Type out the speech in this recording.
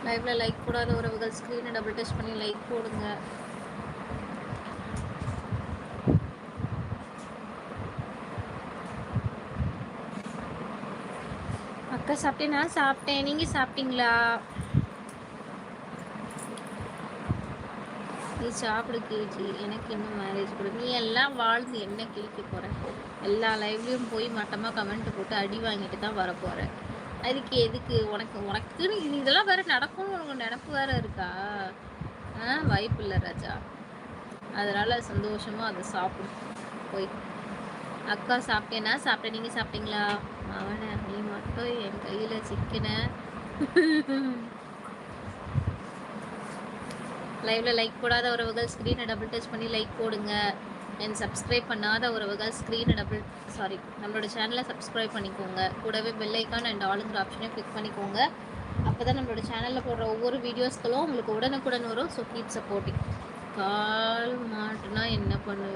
லைவ்ல லைக் போடாத உறவுகள் ஸ்க்ரீனை டபுள் டச் பண்ணி லைக் போடுங்க. அக்கா சாப்பிட்டேன், நான் சாப்பிட்டேன். நீங்க சாப்பிட்டீங்களா? நீ சாப்பிடு கேஜி, எனக்கு இன்னும் மேரேஜ் கொடு. நீ எல்லாம் வாழ்ந்து என்ன கிழிக்க போற? எல்லா லைவ்லயும் போய் மட்டமாக கமெண்ட் போட்டு அடி வாங்கிட்டு தான் வரப்போற. அதுக்கு எதுக்கு உனக்குன்னு இதெல்லாம் வேற நடக்கும்னு உனக்கு நினப்பு வேற இருக்கா? வாய்ப்பு இல்லை ராஜா. அதனால சந்தோஷமா அதை சாப்பிடு போய். அக்கா சாப்பிட்டேன்னா சாப்பிட்டேன். நீங்க சாப்பிட்டீங்களா? அவனை நீ மட்டும் என் கையில சிக்கின. லைவ்ல லைக் போடாத உறவுகள் ஸ்க்ரீனை டபுள் டச் பண்ணி லைக் போடுங்க. அண்ட் சப்ஸ்கிரைப் பண்ணாத உறவுகள் ஸ்க்ரீனை நம்மளோட சேனலை சப்ஸ்கிரைப் பண்ணிக்கோங்க. கூடவே பெல் ஐக்கான் அண்ட் ஆளுங்கிற ஆப்ஷனையும் கிளிக் பண்ணிக்கோங்க. அப்போ தான் நம்மளோட சேனலில் போடுற ஒவ்வொரு வீடியோஸ்களும் உங்களுக்கு உடனுக்குடன் வரும். So keep supporting. கால் மாட்டுனா என்ன பண்ணுவேன்?